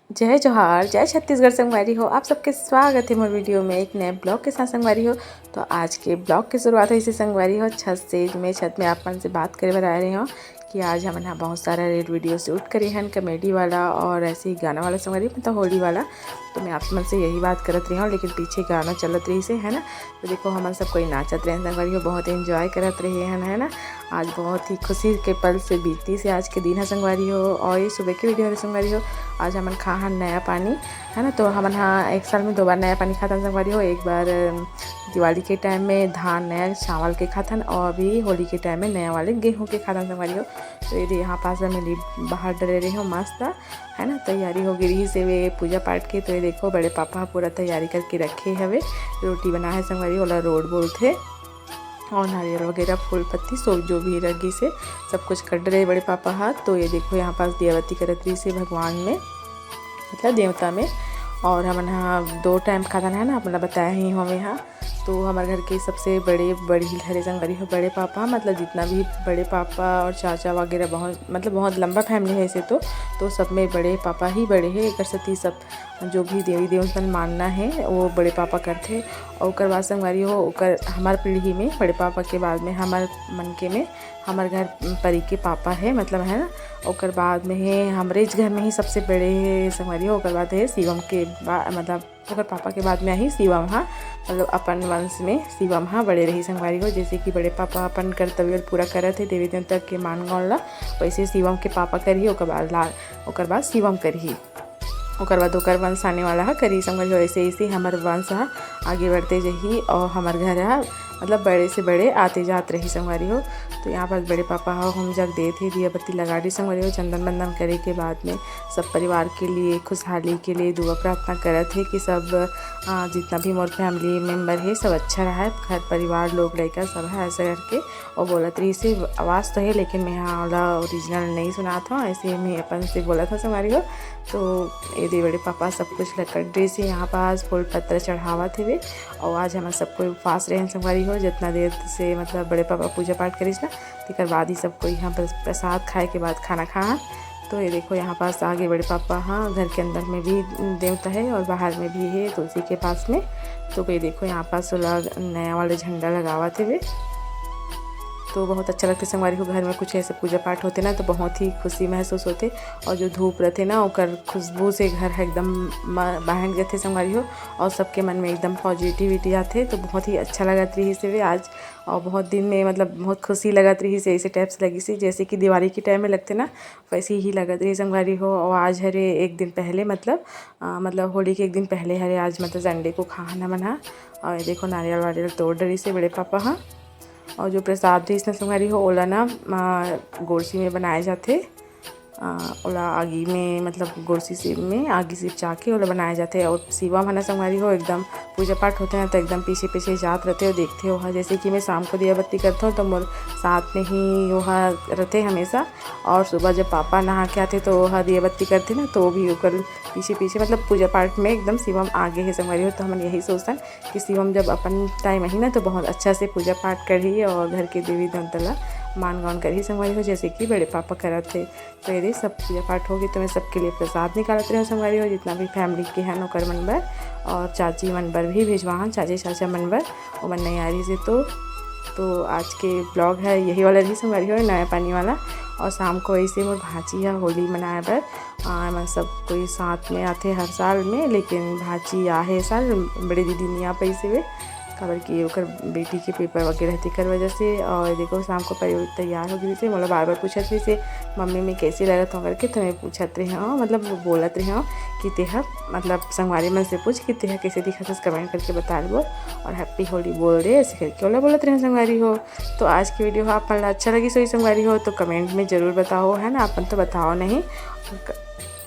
जय जोहार, जय छत्तीसगढ़ संगवारी हो। आप सबके स्वागत है मोर वीडियो में एक नए ब्लॉग के साथ संगवारी हो। तो आज के ब्लॉग की शुरुआत है संगवारी हो छत में आप मन से बात करे बर आ रही हो कि आज हम यहाँ बहुत सारा रेड वीडियो शूट करे हैं, कॉमेडी वाला और ऐसे ही गाना वाला संगवारी मतलब होली वाला। तो मैं आप मन से यही बात करत रही हूँ, लेकिन पीछे गाना चलत रही से है ना। तो देखो हम सब कोई नाचत रहे संगवारी हो, बहुत एंजॉय करत रहे हैं है ना। आज बहुत ही खुशी के पल से बीती से आज के दिन है संगवारी हो। और ये सुबह की वीडियो है संगवारी हो। आज हमन खा नया पानी है ना। तो हमन हाँ एक साल में 2 बार नया पानी खातन संगवारी हो। एक बार दिवाली के टाइम में धान नया चावल के खातन और अभी होली के टाइम में नया वाले गेहूं के खातन संगवारी हो। तो ये यहाँ पास में बाहर डरे रही हो मस्त है ना। तैयारी हो गई से वे पूजा पाठ की। तो ये देखो बड़े पापा पूरा तैयारी करके रखे हवे, रोटी बना है संगवारी वाला रोड बोलते और नारियल वगैरह फूल पत्ती सब जो भी रगी से सब कुछ कट रहे बड़े पापा हाथ। तो ये देखो यहाँ पास दियावती करत रही से भगवान में मतलब देवता में। और हम यहाँ 2 टाइम खातन है ना अपना बताया ही हमें यहाँ। तो हमारे घर के सबसे बड़ी हरे संगवारी हो बड़े पापा मतलब जितना भी बड़े पापा और चाचा वगैरह बहुत लंबा फैमिली है ऐसे। तो सब में बड़े पापा ही बड़े हैं। एक सती सब जो भी देवी देवतन मानना है वो बड़े पापा करते। और ओकर बाद संगवारी हो ओकर हमार पीढ़ी में बड़े पापा के बाद में हमार मनके में हमारे घर परी के पापा है मतलब है ना। ओकर बाद में है हमारे घर में ही सबसे बड़े संगवारी हो। ओकर बाद है शिवम के बाद मतलब ओकर पापा के बाद में ही शिवम हाँ मतलब अपन वंश में शिवम हाँ बड़े रही संगवारी हो। जैसे कि बड़े पापा अपन कर्तव्य पूरा करत है देवी देवता के मान गौला, वैसे शिवम के पापा करी ओकर बाद शिवम करी ओकर बाद ओकर वंश आने वाला है करी संगवारी हो। ऐसे ऐसे हमारे वंश है आगे बढ़ते जही और हमारे घर है मतलब बड़े से बड़े आते जाते रही संगवारी हो। तो यहाँ पर बड़े पापा हो हम जग दे थे दिया बत्ती लगा दी संगवारी हो। चंदन बंदन करे के बाद में सब परिवार के लिए खुशहाली के लिए दुआ प्रार्थना करत है कि सब जितना भी मोर फैमिली मेम्बर है सब अच्छा रहा है, घर परिवार लोग लड़का सब है ऐसा करके। और बोलत रही से आवाज़ तो है लेकिन मैं यहाँ वाला ओरिजिनल नहीं सुना था, ऐसे मैं अपन से बोला था संगवारी हो। तो ये बड़े पापा सब कुछ लकड़ ड्रेस से यहाँ पास फूल पत्र चढ़ावा थे। और आज हम सबको उपवास रहे संगवारी हो जितना देर से मतलब बड़े पापा पूजा पाठ करीस ना तिकर बाद ही सबको यहाँ पर प्रसाद खाए के बाद खाना खा। तो ये देखो यहाँ पास आगे बड़े पापा हाँ घर के अंदर में भी देवता है और बाहर में भी है तुलसी के पास में। तो ये देखो यहाँ पास नया वाले झंडा लगावा थे। तो बहुत अच्छा लगता है संगवारी को घर में कुछ ऐसे पूजा पाठ होते ना तो बहुत ही खुशी महसूस होते। और जो धूप रहते ना ओकर खुशबू से घर एकदम महक जाते संगवारी हो और सबके मन में एकदम पॉजिटिविटी आते। तो बहुत ही अच्छा लगत रही से आज और बहुत दिन में मतलब बहुत खुशी लगत रही से ऐसे टाइप से लगी सी जैसे कि दिवाली के टाइम में लगते ना वैसे ही लगत रही संगवारी हो। और आज हरे एक दिन पहले मतलब होली के एक दिन पहले हरे आज मतलब संडे को खाना बना। और देखो नारियल वारियल तोड़ डरी से बड़े पापा हाँ। और जो प्रसाद भी इसमें संगवारी हो ओला ना गोरसी में बनाए जाते ओला आगी में मतलब गोरसी से में आगी से चाके ओला बनाए जाते। और शिवम है ना संगवारी हो एकदम पूजा पाठ होते हैं तो एकदम पीछे पीछे जात रहते हो देखते हो हाँ। जैसे कि मैं शाम को दिया बत्ती करता हूँ तो मोर साथ में ही वहाँ रहते हमेशा। और सुबह जब पापा नहा के आते तो वहाँ दिया बत्ती करते ना तो भी होकर पीछे पीछे मतलब पूजा पाठ में एकदम शिवम आगे है संगवारी हो। तो हम यही सोचते हैं कि शिवम जब अपन टाइम ही ना तो बहुत अच्छा से पूजा पाठ करी और घर के देवी देवता मान गान कर ही संगवारी हो जैसे कि बड़े पापा करत थे। तो यदि सब पूजा पाठ होगी तो मैं सबके लिए प्रसाद निकालत रहे संगवारी हो जितना भी फैमिली के हैं नौकर मनबर और चाची मनबर भी भिजवा चाची चाचा मनबर और मन नहीं आ रही से। तो आज के ब्लॉग है यही वाला रही संगवारी हो नया पानी वाला। और शाम को ऐसे मोर भाची है होली मनाए बर मैं सब कोई साथ में आते हर साल में, लेकिन भाची आहे साल बड़ी दीदी नहीं आ पैसे वे खबर की ओकर बेटी के पेपर वगैरह थी कर वजह से। और देखो शाम को तैयार हो गई थे मतलब बार पूछत रही से मम्मी में कैसे लगत हो करके। तो मैं पूछत रही हूँ मतलब बोलत रही हूँ कि तेहा मतलब संगवारी मन से पूछ कि तेहा कैसे दिखा कमेंट करके बता दो और हैप्पी होली बोल दे ऐसे करके ओला बोलत रहे संगवारी हो। तो आज की वीडियो आप अच्छा लगी सोई संगवारी हो तो कमेंट में ज़रूर बताओ है ना। अपन तो बताओ नहीं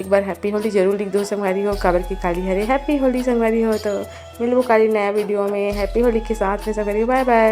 एक बार हैप्पी होली जरूर लिख दो संगवारी हो काबर की काली हरे हैप्पी होली संगवारी हो। तो मिलबो काली नया वीडियो में हैप्पी होली के साथ में संगवारी हो। Bye bye.